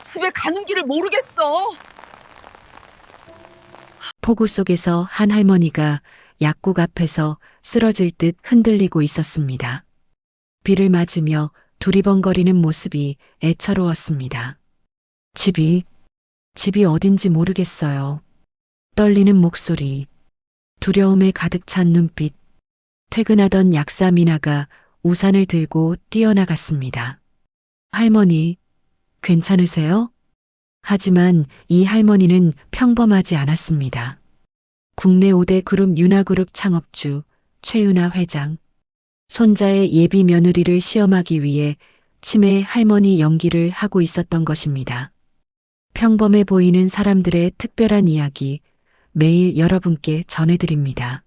집에 가는 길을 모르겠어. 폭우 속에서 한 할머니가 약국 앞에서 쓰러질 듯 흔들리고 있었습니다. 비를 맞으며 두리번거리는 모습이 애처로웠습니다. 집이 어딘지 모르겠어요. 떨리는 목소리, 두려움에 가득 찬 눈빛. 퇴근하던 약사 미나가 우산을 들고 뛰어나갔습니다. 할머니, 괜찮으세요? 하지만 이 할머니는 평범하지 않았습니다. 국내 5대 그룹 윤화그룹 창업주 최윤화 회장. 손자의 예비 며느리를 시험하기 위해 치매 할머니 연기를 하고 있었던 것입니다. 평범해 보이는 사람들의 특별한 이야기 매일 여러분께 전해드립니다.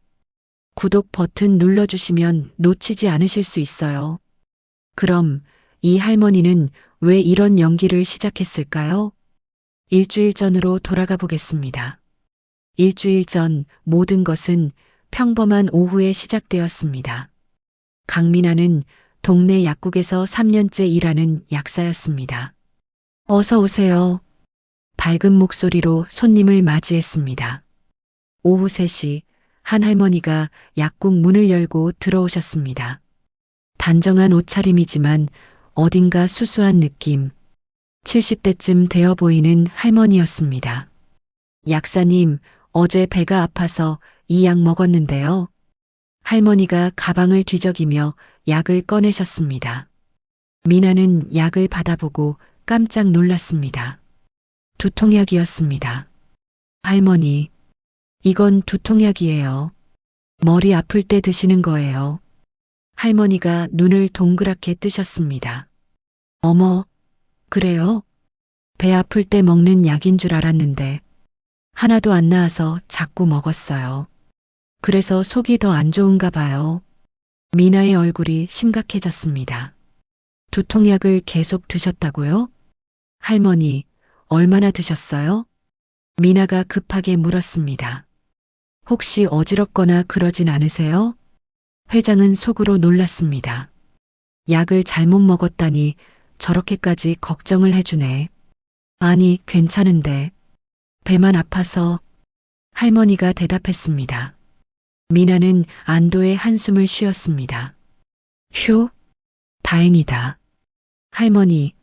구독 버튼 눌러주시면 놓치지 않으실 수 있어요. 그럼 이 할머니는 왜 이런 연기를 시작했을까요? 일주일 전으로 돌아가 보겠습니다. 일주일 전 모든 것은 평범한 오후에 시작되었습니다. 강민아는 동네 약국에서 3년째 일하는 약사였습니다. 어서 오세요. 밝은 목소리로 손님을 맞이했습니다. 오후 3시 한 할머니가 약국 문을 열고 들어오셨습니다. 단정한 옷차림이지만 어딘가 수수한 느낌. 70대쯤 되어 보이는 할머니였습니다. 약사님, 어제 배가 아파서 이 약 먹었는데요. 할머니가 가방을 뒤적이며 약을 꺼내셨습니다. 미나는 약을 받아보고 깜짝 놀랐습니다. 두통약이었습니다. 할머니, 이건 두통약이에요. 머리 아플 때 드시는 거예요. 할머니가 눈을 동그랗게 뜨셨습니다. 어머, 그래요? 배 아플 때 먹는 약인 줄 알았는데 하나도 안 나아서 자꾸 먹었어요. 그래서 속이 더 안 좋은가 봐요. 미나의 얼굴이 심각해졌습니다. 두통약을 계속 드셨다고요? 할머니, 얼마나 드셨어요? 미나가 급하게 물었습니다. 혹시 어지럽거나 그러진 않으세요? 회장은 속으로 놀랐습니다. 약을 잘못 먹었다니 저렇게까지 걱정을 해주네. 아니, 괜찮은데. 배만 아파서. 할머니가 대답했습니다. 미나는 안도의 한숨을 쉬었습니다. 휴, 다행이다. 할머니,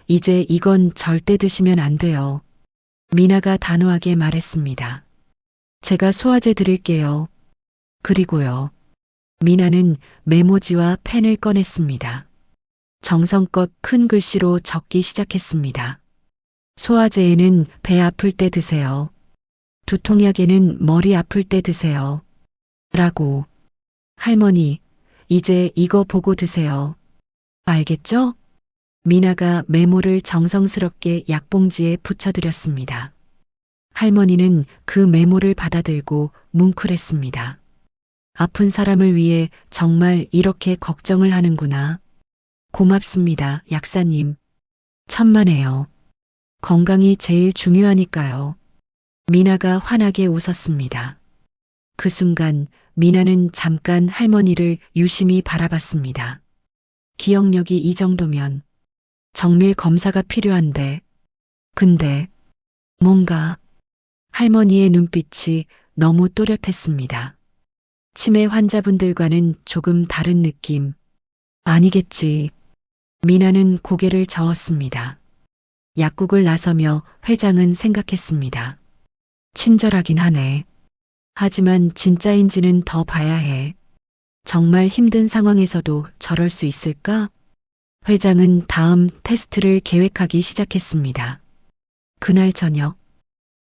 이제 이건 절대 드시면 안 돼요. 미나가 단호하게 말했습니다. 제가 소화제 드릴게요. 그리고요. 미나는 메모지와 펜을 꺼냈습니다. 정성껏 큰 글씨로 적기 시작했습니다. 소화제에는 배 아플 때 드세요. 두통약에는 머리 아플 때 드세요. 라고. 할머니, 이제 이거 보고 드세요. 알겠죠? 미나가 메모를 정성스럽게 약봉지에 붙여드렸습니다. 할머니는 그 메모를 받아들고 뭉클했습니다. 아픈 사람을 위해 정말 이렇게 걱정을 하는구나. 고맙습니다, 약사님. 천만에요. 건강이 제일 중요하니까요. 미나가 환하게 웃었습니다. 그 순간 미나는 잠깐 할머니를 유심히 바라봤습니다. 기억력이 이 정도면 정밀 검사가 필요한데. 근데 뭔가 할머니의 눈빛이 너무 또렷했습니다. 치매 환자분들과는 조금 다른 느낌. 아니겠지. 미나는 고개를 저었습니다. 약국을 나서며 회장은 생각했습니다. 친절하긴 하네. 하지만 진짜인지는 더 봐야 해. 정말 힘든 상황에서도 저럴 수 있을까? 회장은 다음 테스트를 계획하기 시작했습니다. 그날 저녁,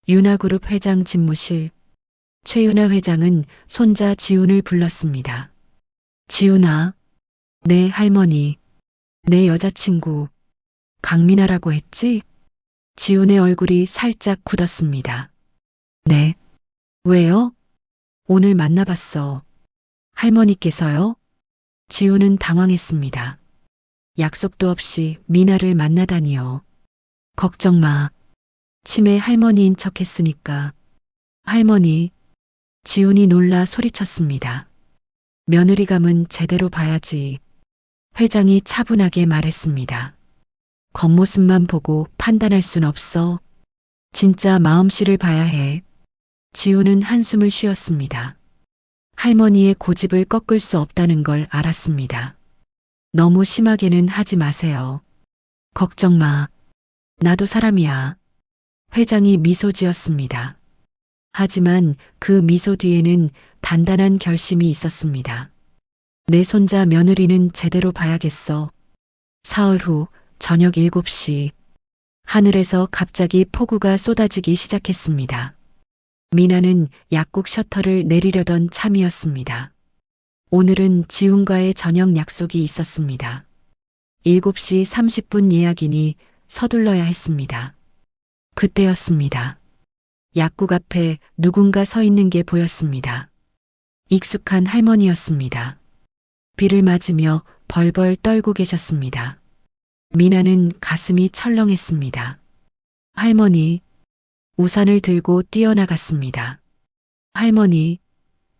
윤화그룹 회장 집무실. 최윤화 회장은 손자 지훈을 불렀습니다. 지훈아, 내 할머니, 내 여자친구, 강민아라고 했지? 지훈의 얼굴이 살짝 굳었습니다. 네. 왜요? 오늘 만나봤어. 할머니께서요? 지훈은 당황했습니다. 약속도 없이 미나를 만나다니요. 걱정 마. 치매 할머니인 척 했으니까. 할머니. 지훈이 놀라 소리쳤습니다. 며느리감은 제대로 봐야지. 회장이 차분하게 말했습니다. 겉모습만 보고 판단할 순 없어. 진짜 마음씨를 봐야 해. 지우는 한숨을 쉬었습니다. 할머니의 고집을 꺾을 수 없다는 걸 알았습니다. 너무 심하게는 하지 마세요. 걱정 마. 나도 사람이야. 회장이 미소 지었습니다. 하지만 그 미소 뒤에는 단단한 결심이 있었습니다. 내 손자 며느리는 제대로 봐야겠어. 사흘 후 저녁 7시 하늘에서 갑자기 폭우가 쏟아지기 시작했습니다. 미나는 약국 셔터를 내리려던 참이었습니다. 오늘은 지훈과의 저녁 약속이 있었습니다. 7시 30분 예약이니 서둘러야 했습니다. 그때였습니다. 약국 앞에 누군가 서 있는 게 보였습니다. 익숙한 할머니였습니다. 비를 맞으며 벌벌 떨고 계셨습니다. 미나는 가슴이 철렁했습니다. 할머니, 우산을 들고 뛰어나갔습니다. 할머니,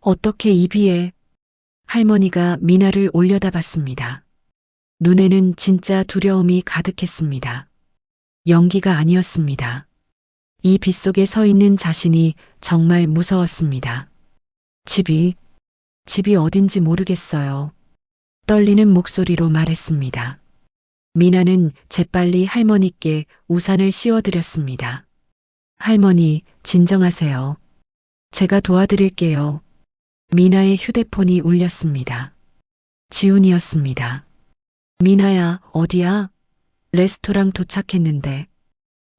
어떻게 이 비에? 할머니가 미나를 올려다봤습니다. 눈에는 진짜 두려움이 가득했습니다. 연기가 아니었습니다. 이 빗속에 서 있는 자신이 정말 무서웠습니다. 집이 어딘지 모르겠어요. 떨리는 목소리로 말했습니다. 미나는 재빨리 할머니께 우산을 씌워드렸습니다. 할머니, 진정하세요. 제가 도와드릴게요. 미나의 휴대폰이 울렸습니다. 지훈이었습니다. 미나야, 어디야? 레스토랑 도착했는데.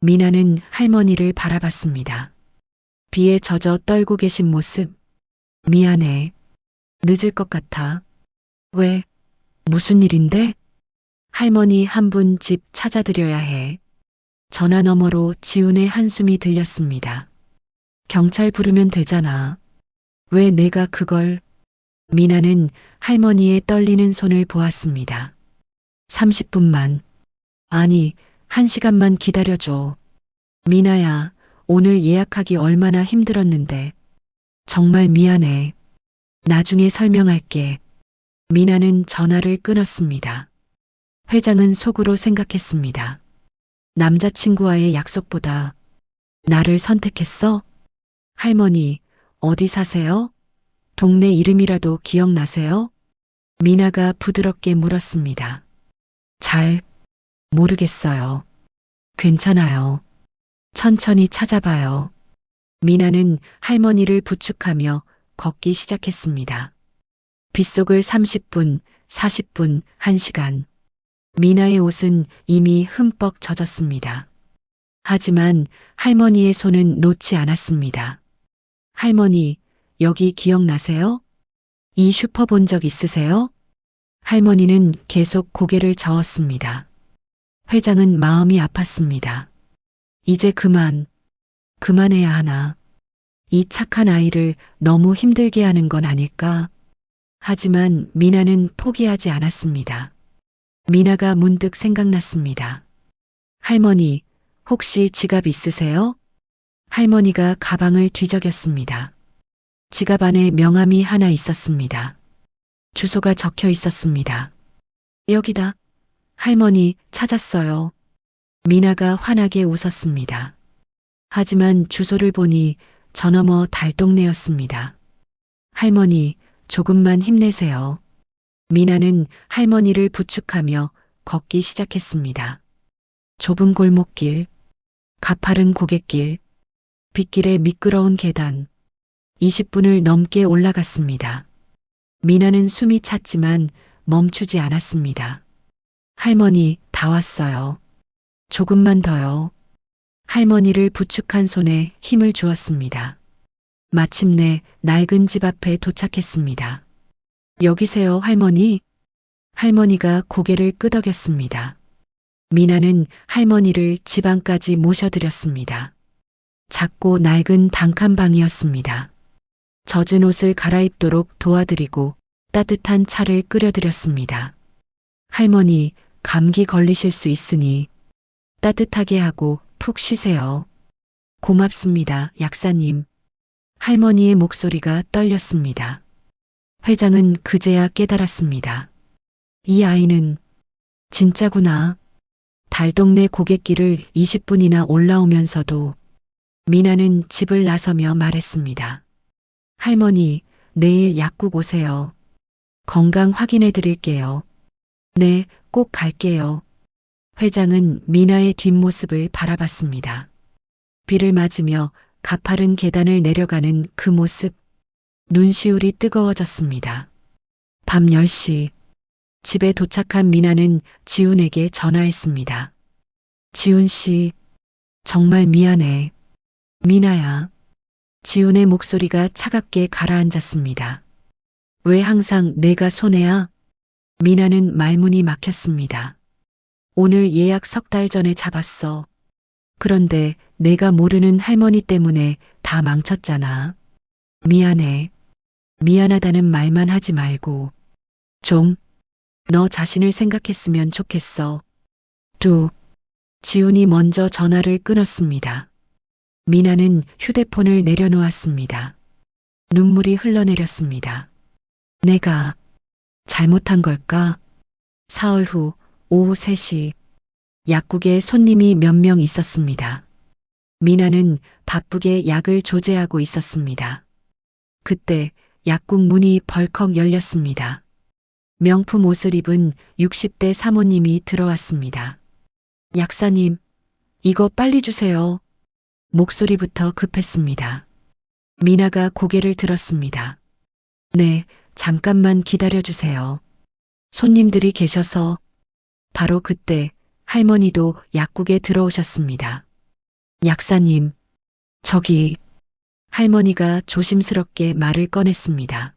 미나는 할머니를 바라봤습니다. 비에 젖어 떨고 계신 모습. 미안해. 늦을 것 같아. 왜? 무슨 일인데? 할머니 한 분 집 찾아드려야 해. 전화 너머로 지훈의 한숨이 들렸습니다. 경찰 부르면 되잖아. 왜 내가 그걸? 미나는 할머니의 떨리는 손을 보았습니다. 30분만. 아니, 1시간만 기다려줘. 미나야, 오늘 예약하기 얼마나 힘들었는데. 정말 미안해. 나중에 설명할게. 미나는 전화를 끊었습니다. 회장은 속으로 생각했습니다. 남자친구와의 약속보다 나를 선택했어? 할머니, 어디 사세요? 동네 이름이라도 기억나세요? 미나가 부드럽게 물었습니다. 잘 모르겠어요. 괜찮아요. 천천히 찾아봐요. 미나는 할머니를 부축하며 걷기 시작했습니다. 빗속을 30분, 40분, 1시간. 미나의 옷은 이미 흠뻑 젖었습니다. 하지만 할머니의 손은 놓지 않았습니다. 할머니, 여기 기억나세요? 이 슈퍼 본 적 있으세요? 할머니는 계속 고개를 저었습니다. 회장은 마음이 아팠습니다. 이제 그만해야 하나. 이 착한 아이를 너무 힘들게 하는 건 아닐까? 하지만 미나는 포기하지 않았습니다. 미나가 문득 생각났습니다. 할머니, 혹시 지갑 있으세요? 할머니가 가방을 뒤적였습니다. 지갑 안에 명함이 하나 있었습니다. 주소가 적혀 있었습니다. 여기다. 할머니, 찾았어요. 미나가 환하게 웃었습니다. 하지만 주소를 보니 저 너머 달동네였습니다. 할머니, 조금만 힘내세요. 미나는 할머니를 부축하며 걷기 시작했습니다. 좁은 골목길, 가파른 고갯길, 빗길에 미끄러운 계단. 20분을 넘게 올라갔습니다. 미나는 숨이 찼지만 멈추지 않았습니다. 할머니, 다 왔어요. 조금만 더요. 할머니를 부축한 손에 힘을 주었습니다. 마침내 낡은 집 앞에 도착했습니다. 여기세요, 할머니. 할머니가 고개를 끄덕였습니다. 미나는 할머니를 집 안까지 모셔드렸습니다. 작고 낡은 단칸방이었습니다. 젖은 옷을 갈아입도록 도와드리고 따뜻한 차를 끓여드렸습니다. 할머니, 감기 걸리실 수 있으니 따뜻하게 하고 푹 쉬세요. 고맙습니다, 약사님. 할머니의 목소리가 떨렸습니다. 회장은 그제야 깨달았습니다. 이 아이는 진짜구나. 달동네 고갯길을 20분이나 올라오면서도 미나는 집을 나서며 말했습니다. 할머니, 내일 약국 오세요. 건강 확인해 드릴게요. 네, 꼭 갈게요. 회장은 미나의 뒷모습을 바라봤습니다. 비를 맞으며 가파른 계단을 내려가는 그 모습, 눈시울이 뜨거워졌습니다. 밤 10시, 집에 도착한 미나는 지훈에게 전화했습니다. 지훈 씨, 정말 미안해. 미나야. 지훈의 목소리가 차갑게 가라앉았습니다. 왜 항상 내가 손해야? 미나는 말문이 막혔습니다. 오늘 예약 3달 전에 잡았어. 그런데 내가 모르는 할머니 때문에 다 망쳤잖아. 미안해. 미안하다는 말만 하지 말고 좀 너 자신을 생각했으면 좋겠어. 지훈이 먼저 전화를 끊었습니다. 미나는 휴대폰을 내려놓았습니다. 눈물이 흘러내렸습니다. 내가 잘못한 걸까? 사흘 후 오후 3시 약국에 손님이 몇 명 있었습니다. 미나는 바쁘게 약을 조제하고 있었습니다. 그때 약국 문이 벌컥 열렸습니다. 명품 옷을 입은 60대 사모님이 들어왔습니다. 약사님, 이거 빨리 주세요. 목소리부터 급했습니다. 미나가 고개를 들었습니다. 네, 잠깐만 기다려주세요. 손님들이 계셔서. 바로 그때 할머니도 약국에 들어오셨습니다. 약사님, 저기. 할머니가 조심스럽게 말을 꺼냈습니다.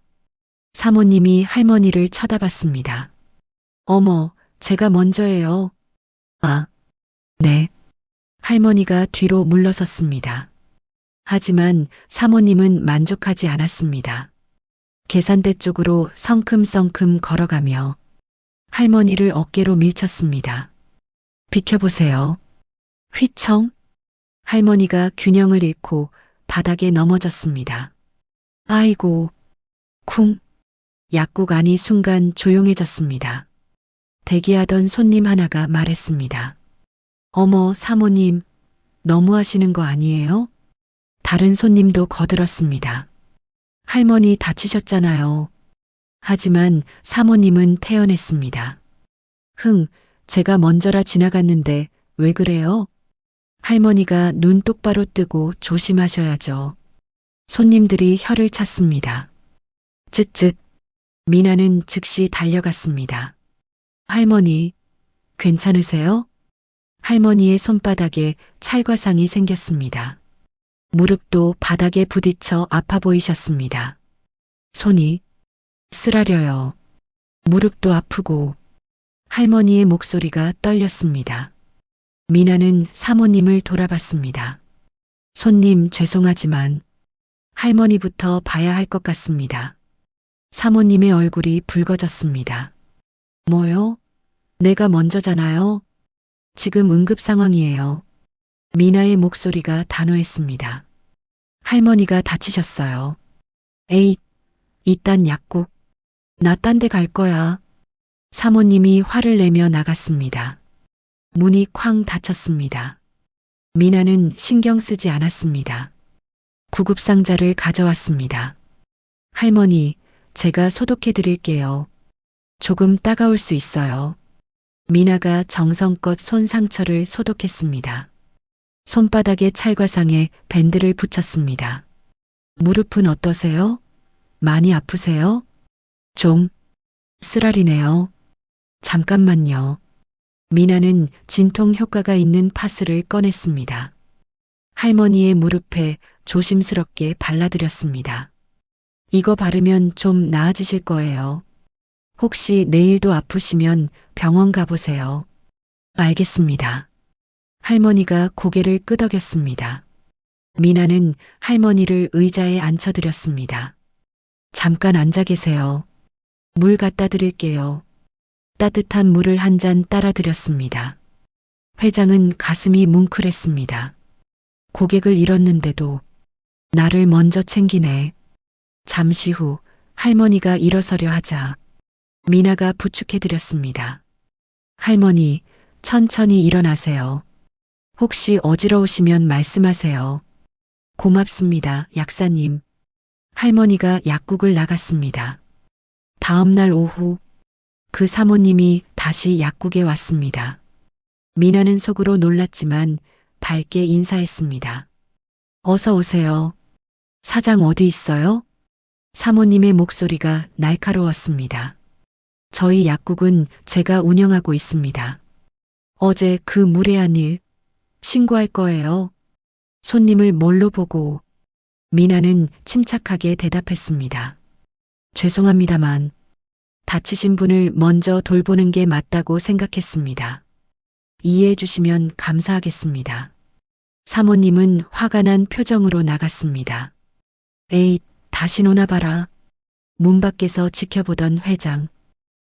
사모님이 할머니를 쳐다봤습니다. 어머, 제가 먼저예요. 아, 네. 할머니가 뒤로 물러섰습니다. 하지만 사모님은 만족하지 않았습니다. 계산대 쪽으로 성큼성큼 걸어가며 할머니를 어깨로 밀쳤습니다. 비켜보세요. 휘청? 할머니가 균형을 잃고 바닥에 넘어졌습니다. 아이고, 쿵. 약국 안이 순간 조용해졌습니다. 대기하던 손님 하나가 말했습니다. 어머, 사모님, 너무하시는 거 아니에요? 다른 손님도 거들었습니다. 할머니 다치셨잖아요. 하지만 사모님은 태연했습니다. 제가 먼저라 지나갔는데 왜 그래요? 할머니가 눈 똑바로 뜨고 조심하셔야죠. 손님들이 혀를 찼습니다. 쯧쯧. 미나는 즉시 달려갔습니다. 할머니, 괜찮으세요? 할머니의 손바닥에 찰과상이 생겼습니다. 무릎도 바닥에 부딪혀 아파 보이셨습니다. 손이 쓰라려요. 무릎도 아프고 할머니의 목소리가 떨렸습니다. 미나는 사모님을 돌아봤습니다. 손님 죄송하지만 할머니부터 봐야 할 것 같습니다. 사모님의 얼굴이 붉어졌습니다. 뭐요? 내가 먼저잖아요. 지금 응급 상황이에요. 미나의 목소리가 단호했습니다. 할머니가 다치셨어요. 에잇, 이딴 약국. 나 딴 데 갈 거야. 사모님이 화를 내며 나갔습니다. 문이 쾅 닫혔습니다. 미나는 신경 쓰지 않았습니다. 구급상자를 가져왔습니다. 할머니, 제가 소독해 드릴게요. 조금 따가울 수 있어요. 미나가 정성껏 손 상처를 소독했습니다. 손바닥에 찰과상에 밴드를 붙였습니다. 무릎은 어떠세요? 많이 아프세요? 좀 쓰라리네요. 잠깐만요. 미나는 진통 효과가 있는 파스를 꺼냈습니다. 할머니의 무릎에 조심스럽게 발라드렸습니다. 이거 바르면 좀 나아지실 거예요. 혹시 내일도 아프시면 병원 가보세요. 알겠습니다. 할머니가 고개를 끄덕였습니다. 미나는 할머니를 의자에 앉혀드렸습니다. 잠깐 앉아 계세요. 물 갖다 드릴게요. 따뜻한 물을 한 잔 따라 드렸습니다. 회장은 가슴이 뭉클했습니다. 고객을 잃었는데도 나를 먼저 챙기네. 잠시 후 할머니가 일어서려 하자 미나가 부축해드렸습니다. 할머니, 천천히 일어나세요. 혹시 어지러우시면 말씀하세요. 고맙습니다, 약사님. 할머니가 약국을 나갔습니다. 다음 날 오후 그 사모님이 다시 약국에 왔습니다. 미나는 속으로 놀랐지만 밝게 인사했습니다. 어서 오세요. 사장 어디 있어요? 사모님의 목소리가 날카로웠습니다. 저희 약국은 제가 운영하고 있습니다. 어제 그 무례한 일 신고할 거예요. 손님을 뭘로 보고 미나는 침착하게 대답했습니다. 죄송합니다만 다치신 분을 먼저 돌보는 게 맞다고 생각했습니다. 이해해 주시면 감사하겠습니다. 사모님은 화가 난 표정으로 나갔습니다. 에이, 다시 노나 봐라. 문 밖에서 지켜보던 회장.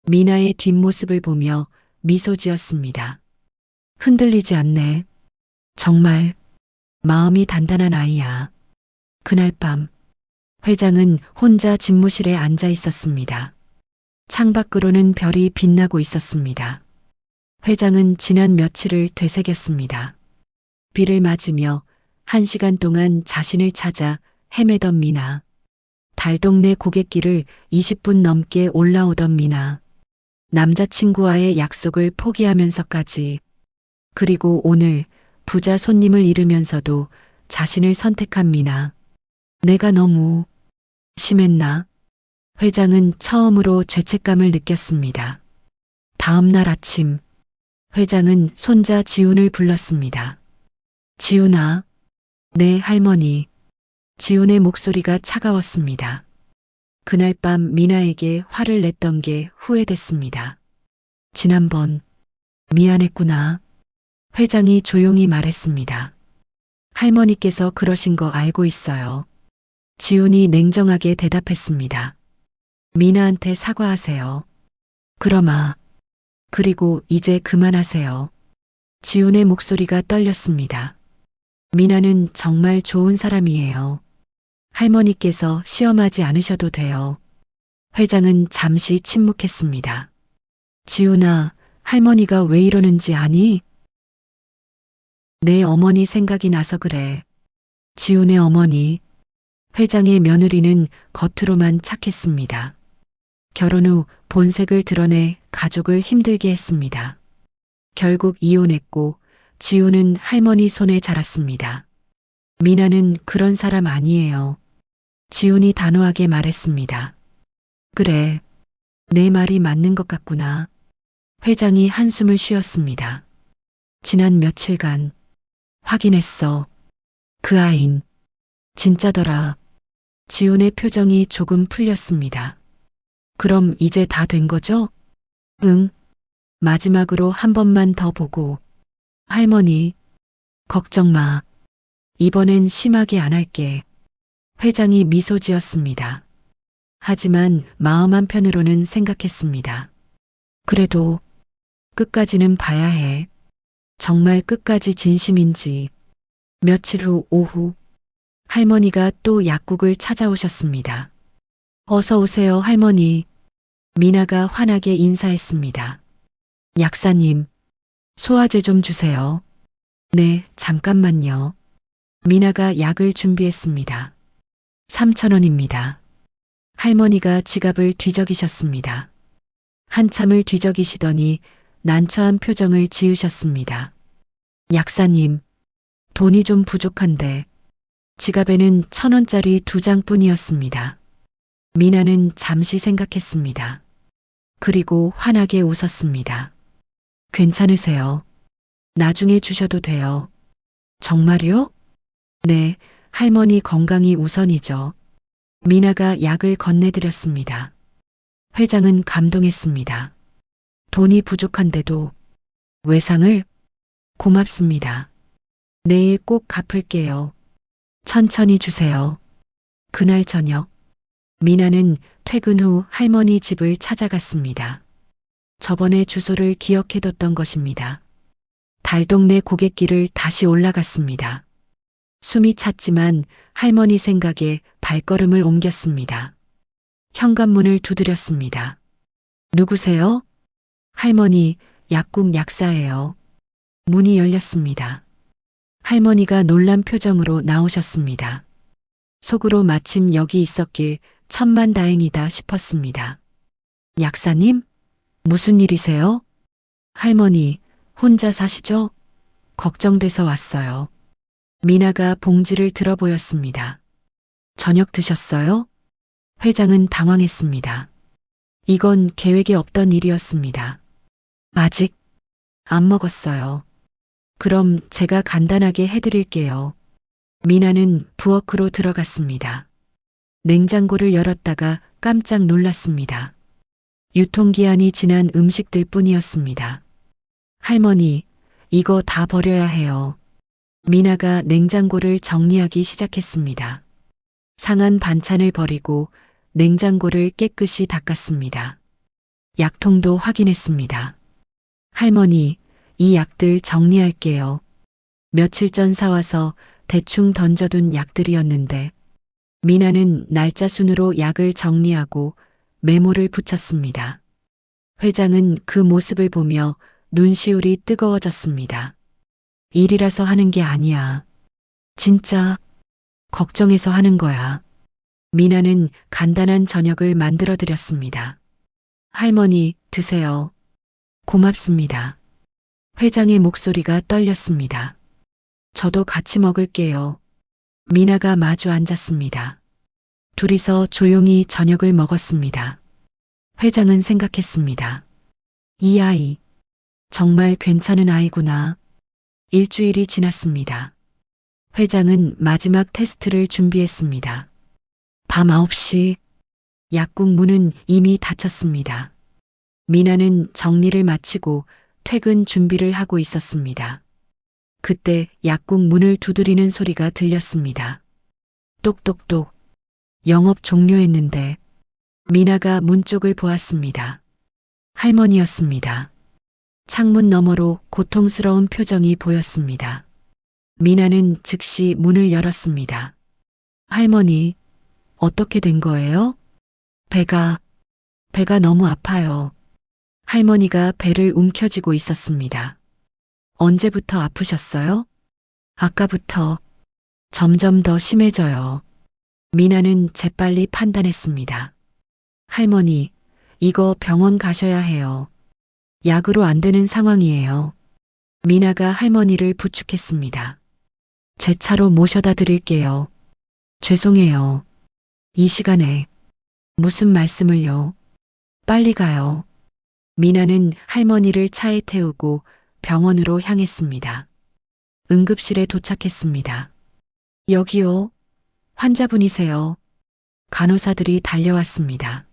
미나의 뒷모습을 보며 미소 지었습니다. 흔들리지 않네. 정말 마음이 단단한 아이야. 그날 밤 회장은 혼자 집무실에 앉아 있었습니다. 창밖으로는 별이 빛나고 있었습니다. 회장은 지난 며칠을 되새겼습니다. 비를 맞으며 1시간 동안 자신을 찾아 헤매던 미나. 달동네 고갯길을 20분 넘게 올라오던 미나. 남자친구와의 약속을 포기하면서까지. 그리고 오늘 부자 손님을 잃으면서도 자신을 선택한 미나. 내가 너무 심했나? 회장은 처음으로 죄책감을 느꼈습니다. 다음 날 아침 회장은 손자 지훈을 불렀습니다. 지훈아. 네, 할머니. 지훈의 목소리가 차가웠습니다. 그날 밤 미나에게 화를 냈던 게 후회됐습니다. 지난번 미안했구나. 회장이 조용히 말했습니다. 할머니께서 그러신 거 알고 있어요. 지훈이 냉정하게 대답했습니다. 미나한테 사과하세요. 그러마. 그리고 이제 그만하세요. 지훈의 목소리가 떨렸습니다. 미나는 정말 좋은 사람이에요. 할머니께서 시험하지 않으셔도 돼요. 회장은 잠시 침묵했습니다. 지훈아, 할머니가 왜 이러는지 아니? 내 어머니 생각이 나서 그래. 지훈의 어머니. 회장의 며느리는 겉으로만 착했습니다. 결혼 후 본색을 드러내 가족을 힘들게 했습니다. 결국 이혼했고 지훈은 할머니 손에 자랐습니다. 미나는 그런 사람 아니에요. 지훈이 단호하게 말했습니다. 그래, 내 말이 맞는 것 같구나. 회장이 한숨을 쉬었습니다. 지난 며칠간 확인했어. 그 아인 진짜더라. 지훈의 표정이 조금 풀렸습니다. 그럼 이제 다 된 거죠? 응. 마지막으로 한 번만 더 보고. 할머니, 걱정 마. 이번엔 심하게 안 할게. 회장이 미소 지었습니다. 하지만 마음 한편으로는 생각했습니다. 그래도 끝까지는 봐야 해. 정말 끝까지 진심인지. 며칠 후 오후 할머니가 또 약국을 찾아오셨습니다. 어서 오세요, 할머니. 미나가 환하게 인사했습니다. 약사님, 소화제 좀 주세요. 네, 잠깐만요. 미나가 약을 준비했습니다. 3,000원입니다. 할머니가 지갑을 뒤적이셨습니다. 한참을 뒤적이시더니 난처한 표정을 지으셨습니다. 약사님, 돈이 좀 부족한데. 지갑에는 1,000원짜리 2장뿐이었습니다. 미나는 잠시 생각했습니다. 그리고 환하게 웃었습니다. 괜찮으세요? 나중에 주셔도 돼요. 정말요? 네, 할머니 건강이 우선이죠. 미나가 약을 건네드렸습니다. 회장은 감동했습니다. 돈이 부족한데도 외상을? 고맙습니다. 내일 꼭 갚을게요. 천천히 주세요. 그날 저녁 미나는 퇴근 후 할머니 집을 찾아갔습니다. 저번에 주소를 기억해뒀던 것입니다. 달동네 고갯길을 다시 올라갔습니다. 숨이 찼지만 할머니 생각에 발걸음을 옮겼습니다. 현관문을 두드렸습니다. 누구세요? 할머니, 약국 약사예요. 문이 열렸습니다. 할머니가 놀란 표정으로 나오셨습니다. 속으로 마침 여기 있었길 천만다행이다 싶었습니다. 약사님? 무슨 일이세요? 할머니, 혼자 사시죠? 걱정돼서 왔어요. 미나가 봉지를 들어 보였습니다. 저녁 드셨어요? 회장은 당황했습니다. 이건 계획에 없던 일이었습니다. 아직 안 먹었어요. 그럼 제가 간단하게 해드릴게요. 미나는 부엌으로 들어갔습니다. 냉장고를 열었다가 깜짝 놀랐습니다. 유통기한이 지난 음식들 뿐이었습니다. 할머니, 이거 다 버려야 해요. 미나가 냉장고를 정리하기 시작했습니다. 상한 반찬을 버리고 냉장고를 깨끗이 닦았습니다. 약통도 확인했습니다. 할머니, 이 약들 정리할게요. 며칠 전 사와서 대충 던져둔 약들이었는데 미나는 날짜 순으로 약을 정리하고 메모를 붙였습니다. 회장은 그 모습을 보며 눈시울이 뜨거워졌습니다. 일이라서 하는 게 아니야. 진짜 걱정해서 하는 거야. 미나는 간단한 저녁을 만들어 드렸습니다. 할머니, 드세요. 고맙습니다. 회장의 목소리가 떨렸습니다. 저도 같이 먹을게요. 미나가 마주 앉았습니다. 둘이서 조용히 저녁을 먹었습니다. 회장은 생각했습니다. 이 아이, 정말 괜찮은 아이구나. 일주일이 지났습니다. 회장은 마지막 테스트를 준비했습니다. 밤 9시, 약국 문은 이미 닫혔습니다. 미나는 정리를 마치고 퇴근 준비를 하고 있었습니다. 그때 약국 문을 두드리는 소리가 들렸습니다. 똑똑똑. 영업 종료했는데 미나가 문 쪽을 보았습니다. 할머니였습니다. 창문 너머로 고통스러운 표정이 보였습니다. 미나는 즉시 문을 열었습니다. 할머니, 어떻게 된 거예요? 배가 너무 아파요. 할머니가 배를 움켜쥐고 있었습니다. 언제부터 아프셨어요? 아까부터 점점 더 심해져요. 미나는 재빨리 판단했습니다. 할머니, 이거 병원 가셔야 해요. 약으로 안 되는 상황이에요. 미나가 할머니를 부축했습니다. 제 차로 모셔다 드릴게요. 죄송해요. 이 시간에 무슨 말씀을요? 빨리 가요. 미나는 할머니를 차에 태우고 병원으로 향했습니다. 응급실에 도착했습니다. 여기요. 환자분이세요. 간호사들이 달려왔습니다.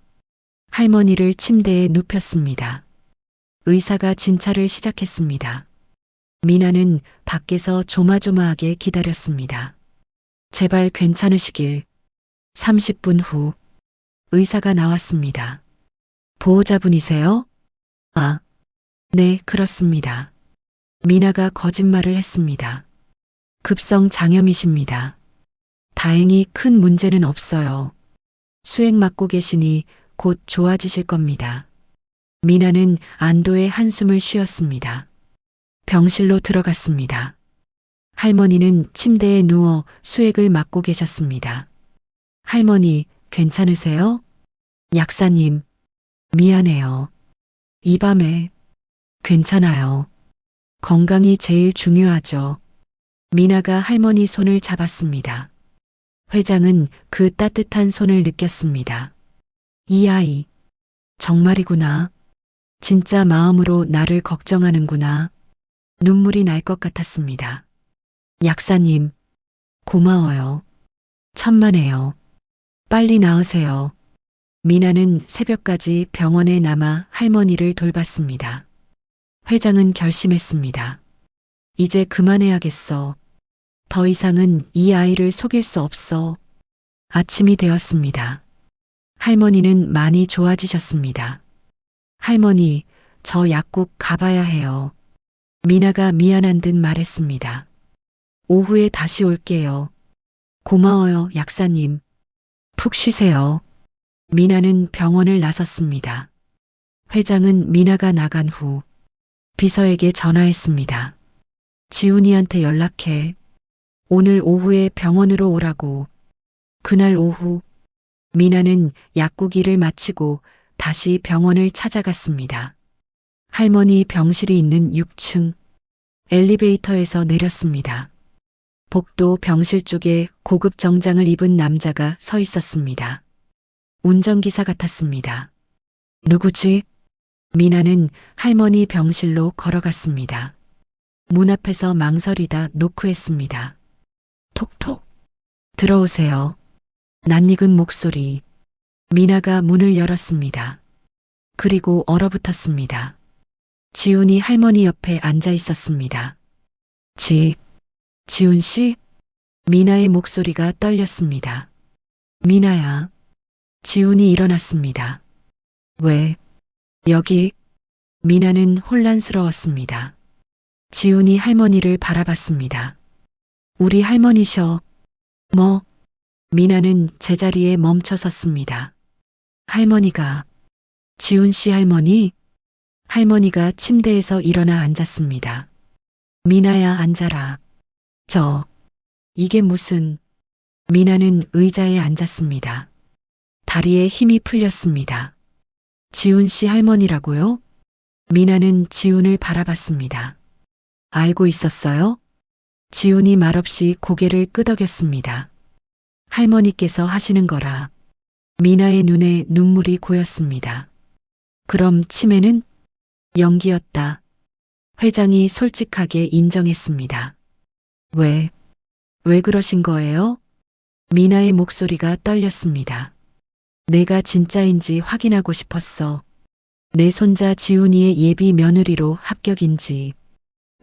할머니를 침대에 눕혔습니다. 의사가 진찰을 시작했습니다. 미나는 밖에서 조마조마하게 기다렸습니다. 제발 괜찮으시길. 30분 후 의사가 나왔습니다. 보호자분이세요? 아, 네, 그렇습니다. 미나가 거짓말을 했습니다. 급성 장염이십니다. 다행히 큰 문제는 없어요. 수액 맞고 계시니 곧 좋아지실 겁니다. 미나는 안도의 한숨을 쉬었습니다. 병실로 들어갔습니다. 할머니는 침대에 누워 수액을 맞고 계셨습니다. 할머니, 괜찮으세요? 약사님, 미안해요. 이 밤에 괜찮아요. 건강이 제일 중요하죠. 미나가 할머니 손을 잡았습니다. 회장은 그 따뜻한 손을 느꼈습니다. 이 아이, 정말이구나. 진짜 마음으로 나를 걱정하는구나. 눈물이 날 것 같았습니다. 약사님, 고마워요. 천만에요. 빨리 나으세요. 미나는 새벽까지 병원에 남아 할머니를 돌봤습니다. 회장은 결심했습니다. 이제 그만해야겠어. 더 이상은 이 아이를 속일 수 없어. 아침이 되었습니다. 할머니는 많이 좋아지셨습니다. 할머니, 저 약국 가봐야 해요. 미나가 미안한 듯 말했습니다. 오후에 다시 올게요. 고마워요, 약사님. 푹 쉬세요. 미나는 병원을 나섰습니다. 회장은 미나가 나간 후 비서에게 전화했습니다. 지훈이한테 연락해. 오늘 오후에 병원으로 오라고. 그날 오후 미나는 약국 일을 마치고 다시 병원을 찾아갔습니다. 할머니 병실이 있는 6층 엘리베이터에서 내렸습니다. 복도 병실 쪽에 고급 정장을 입은 남자가 서 있었습니다. 운전기사 같았습니다. 누구지? 미나는 할머니 병실로 걸어갔습니다. 문 앞에서 망설이다 노크했습니다. 톡톡. 들어오세요. 낯익은 목소리. 미나가 문을 열었습니다. 그리고 얼어붙었습니다. 지훈이 할머니 옆에 앉아 있었습니다. 지훈 씨? 미나의 목소리가 떨렸습니다. 미나야. 지훈이 일어났습니다. 왜? 여기? 미나는 혼란스러웠습니다. 지훈이 할머니를 바라봤습니다. 우리 할머니셔. 뭐? 미나는 제자리에 멈춰 섰습니다. 할머니가. 지훈 씨 할머니? 할머니가 침대에서 일어나 앉았습니다. 미나야 앉아라. 이게 무슨. 미나는 의자에 앉았습니다. 다리에 힘이 풀렸습니다. 지훈 씨 할머니라고요? 미나는 지훈을 바라봤습니다. 알고 있었어요? 지훈이 말없이 고개를 끄덕였습니다. 할머니께서 하시는 거라. 미나의 눈에 눈물이 고였습니다. 그럼 치매는? 연기였다. 회장이 솔직하게 인정했습니다. 왜 그러신 거예요? 미나의 목소리가 떨렸습니다. 내가 진짜인지 확인하고 싶었어. 내 손자 지훈이의 예비 며느리로 합격인지.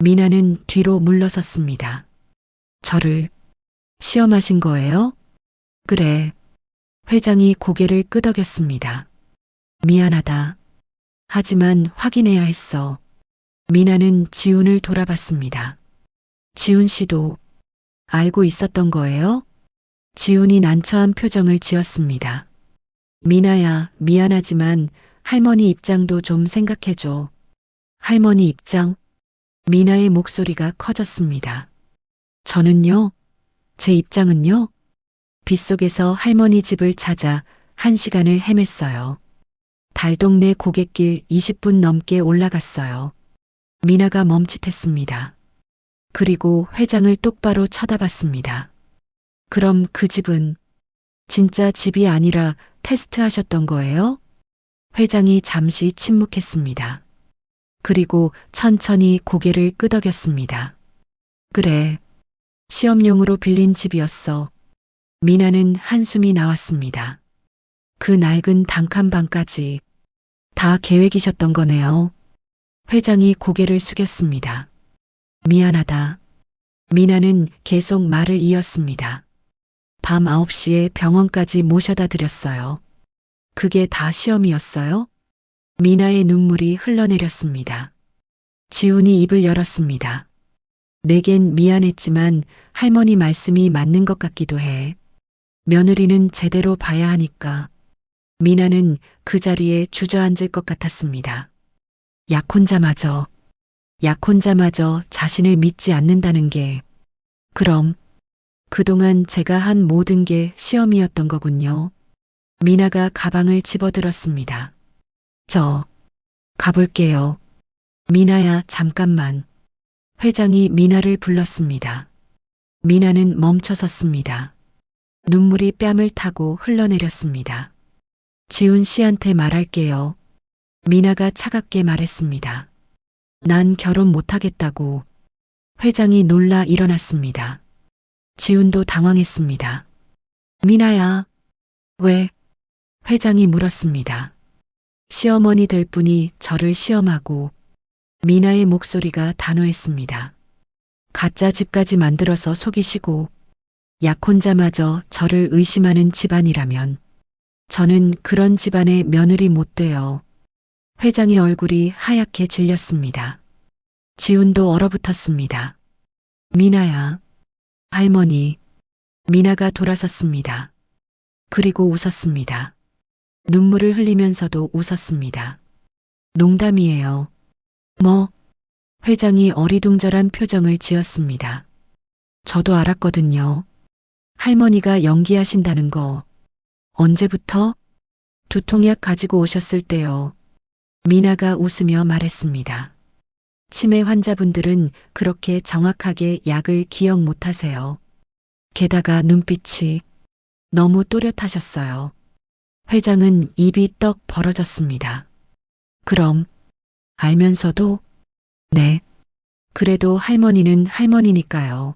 미나는 뒤로 물러섰습니다. 저를 시험하신 거예요? 그래. 회장이 고개를 끄덕였습니다. 미안하다. 하지만 확인해야 했어. 미나는 지훈을 돌아봤습니다. 지훈 씨도 알고 있었던 거예요? 지훈이 난처한 표정을 지었습니다. 미나야, 미안하지만 할머니 입장도 좀 생각해줘. 할머니 입장? 미나의 목소리가 커졌습니다. 저는요? 제 입장은요? 빗속에서 할머니 집을 찾아 1시간을 헤맸어요. 달동네 고갯길 20분 넘게 올라갔어요. 미나가 멈칫했습니다. 그리고 회장을 똑바로 쳐다봤습니다. 그럼 그 집은 진짜 집이 아니라 테스트하셨던 거예요? 회장이 잠시 침묵했습니다. 그리고 천천히 고개를 끄덕였습니다. 그래. 시험용으로 빌린 집이었어. 미나는 한숨이 나왔습니다. 그 낡은 단칸방까지 다 계획이셨던 거네요. 회장이 고개를 숙였습니다. 미안하다. 미나는 계속 말을 이었습니다. 밤 9시에 병원까지 모셔다 드렸어요. 그게 다 시험이었어요? 미나의 눈물이 흘러내렸습니다. 지훈이 입을 열었습니다. 내겐 미안했지만 할머니 말씀이 맞는 것 같기도 해. 며느리는 제대로 봐야 하니까. 미나는 그 자리에 주저앉을 것 같았습니다. 약혼자마저 자신을 믿지 않는다는 게, 그럼 그동안 제가 한 모든 게 시험이었던 거군요. 미나가 가방을 집어들었습니다. 저 가볼게요. 미나야, 잠깐만. 회장이 미나를 불렀습니다. 미나는 멈춰 섰습니다. 눈물이 뺨을 타고 흘러내렸습니다. 지훈 씨한테 말할게요. 미나가 차갑게 말했습니다. 난 결혼 못하겠다고. 회장이 놀라 일어났습니다. 지훈도 당황했습니다. 미나야. 왜? 회장이 물었습니다. 시어머니 될 분이 저를 시험하고. 미나의 목소리가 단호했습니다. 가짜 집까지 만들어서 속이시고 약혼자마저 저를 의심하는 집안이라면 저는 그런 집안의 며느리 못 돼요. 회장의 얼굴이 하얗게 질렸습니다. 지훈도 얼어붙었습니다. 미나야. 할머니. 미나가 돌아섰습니다. 그리고 웃었습니다. 눈물을 흘리면서도 웃었습니다. 농담이에요. 뭐? 회장이 어리둥절한 표정을 지었습니다. 저도 알았거든요. 할머니가 연기하신다는 거. 언제부터? 두통약 가지고 오셨을 때요. 미나가 웃으며 말했습니다. 치매 환자분들은 그렇게 정확하게 약을 기억 못 하세요. 게다가 눈빛이 너무 또렷하셨어요. 회장은 입이 떡 벌어졌습니다. 그럼 알면서도 네. 그래도 할머니는 할머니니까요.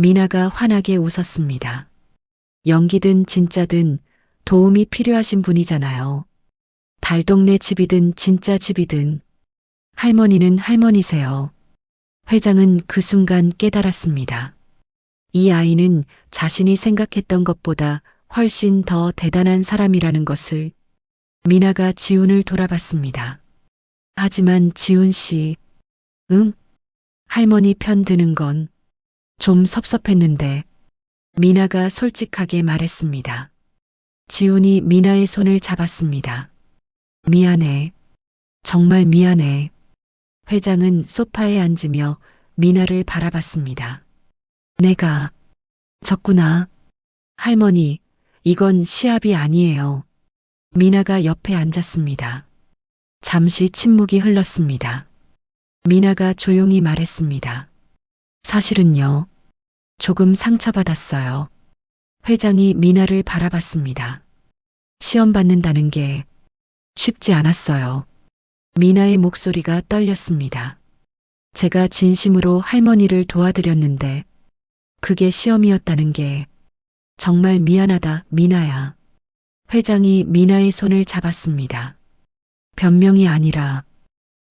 미나가 환하게 웃었습니다. 연기든 진짜든 도움이 필요하신 분이잖아요. 달동네 집이든 진짜 집이든 할머니는 할머니세요. 회장은 그 순간 깨달았습니다. 이 아이는 자신이 생각했던 것보다 훨씬 더 대단한 사람이라는 것을. 미나가 지훈을 돌아봤습니다. 하지만 지훈 씨, 응? 할머니 편 드는 건 좀 섭섭했는데 미나가 솔직하게 말했습니다. 지훈이 미나의 손을 잡았습니다. 미안해. 정말 미안해. 회장은 소파에 앉으며 미나를 바라봤습니다. 내가 졌구나. 할머니, 이건 시합이 아니에요. 미나가 옆에 앉았습니다. 잠시 침묵이 흘렀습니다. 미나가 조용히 말했습니다. 사실은요. 조금 상처받았어요. 회장이 미나를 바라봤습니다. 시험 받는다는 게 쉽지 않았어요. 미나의 목소리가 떨렸습니다. 제가 진심으로 할머니를 도와드렸는데 그게 시험이었다는 게 정말 미안하다, 미나야. 회장이 미나의 손을 잡았습니다. 변명이 아니라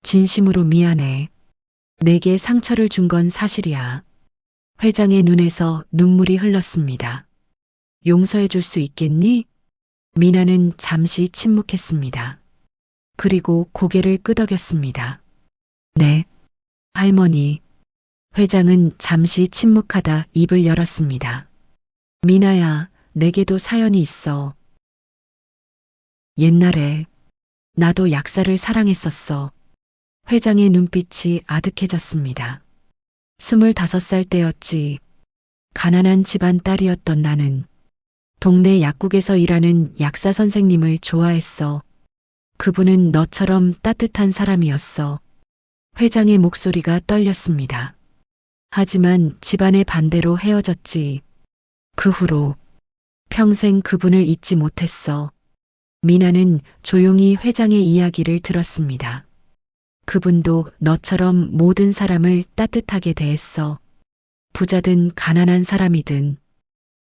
진심으로 미안해. 내게 상처를 준 건 사실이야. 회장의 눈에서 눈물이 흘렀습니다. 용서해 줄 수 있겠니? 미나는 잠시 침묵했습니다. 그리고 고개를 끄덕였습니다. 네, 할머니. 회장은 잠시 침묵하다 입을 열었습니다. 미나야, 내게도 사연이 있어. 옛날에 나도 약사를 사랑했었어. 회장의 눈빛이 아득해졌습니다. 25살 때였지. 가난한 집안 딸이었던 나는 동네 약국에서 일하는 약사 선생님을 좋아했어. 그분은 너처럼 따뜻한 사람이었어. 회장의 목소리가 떨렸습니다. 하지만 집안의 반대로 헤어졌지. 그 후로 평생 그분을 잊지 못했어. 미나는 조용히 회장의 이야기를 들었습니다. 그분도 너처럼 모든 사람을 따뜻하게 대했어. 부자든 가난한 사람이든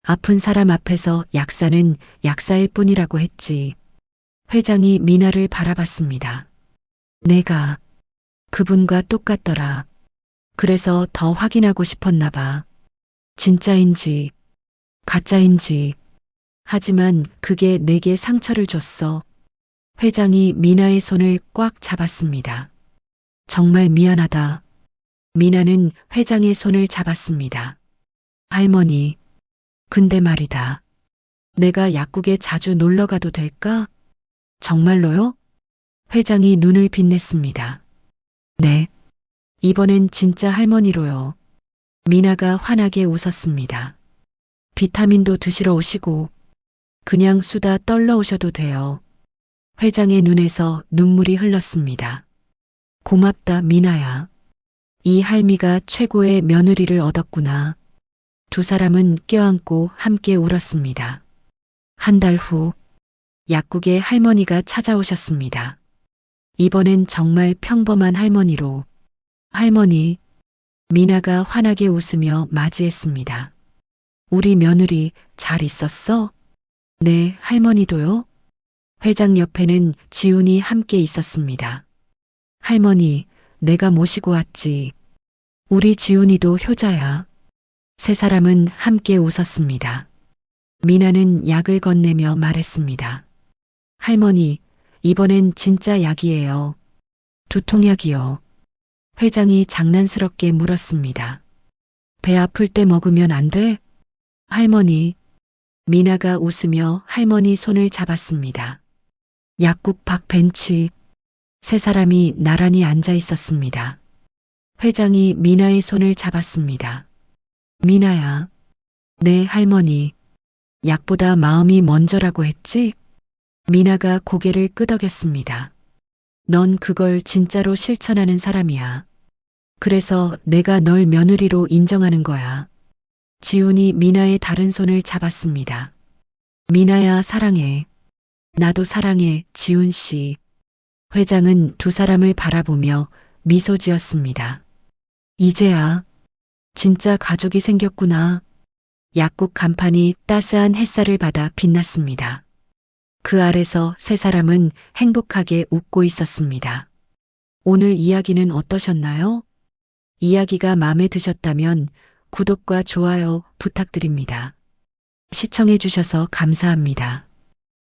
아픈 사람 앞에서 약사는 약사일 뿐이라고 했지. 회장이 미나를 바라봤습니다. 내가 그분과 똑같더라. 그래서 더 확인하고 싶었나 봐. 진짜인지 가짜인지. 하지만 그게 내게 상처를 줬어. 회장이 미나의 손을 꽉 잡았습니다. 정말 미안하다. 미나는 회장의 손을 잡았습니다. 할머니, 근데 말이다. 내가 약국에 자주 놀러 가도 될까? 정말로요? 회장이 눈을 빛냈습니다. 네. 이번엔 진짜 할머니로요. 미나가 환하게 웃었습니다. 비타민도 드시러 오시고 그냥 수다 떨러 오셔도 돼요. 회장의 눈에서 눈물이 흘렀습니다. 고맙다, 미나야. 이 할미가 최고의 며느리를 얻었구나. 두 사람은 껴안고 함께 울었습니다. 한 달 후, 약국에 할머니가 찾아오셨습니다. 이번엔 정말 평범한 할머니로. 할머니, 미나가 환하게 웃으며 맞이했습니다. 우리 며느리 잘 있었어? 네, 할머니도요? 회장 옆에는 지훈이 함께 있었습니다. 할머니, 내가 모시고 왔지. 우리 지훈이도 효자야. 세 사람은 함께 웃었습니다. 미나는 약을 건네며 말했습니다. 할머니, 이번엔 진짜 약이에요. 두통약이요. 회장이 장난스럽게 물었습니다. 배 아플 때 먹으면 안 돼? 할머니. 미나가 웃으며 할머니 손을 잡았습니다. 약국 밖 벤치. 세 사람이 나란히 앉아 있었습니다. 회장이 미나의 손을 잡았습니다. 미나야, 내 할머니, 약보다 마음이 먼저라고 했지? 미나가 고개를 끄덕였습니다. 넌 그걸 진짜로 실천하는 사람이야. 그래서 내가 널 며느리로 인정하는 거야. 지훈이 미나의 다른 손을 잡았습니다. 미나야, 사랑해. 나도 사랑해, 지훈 씨. 회장은 두 사람을 바라보며 미소 지었습니다. 이제야 진짜 가족이 생겼구나. 약국 간판이 따스한 햇살을 받아 빛났습니다. 그 아래서 세 사람은 행복하게 웃고 있었습니다. 오늘 이야기는 어떠셨나요? 이야기가 마음에 드셨다면 구독과 좋아요 부탁드립니다. 시청해 주셔서 감사합니다.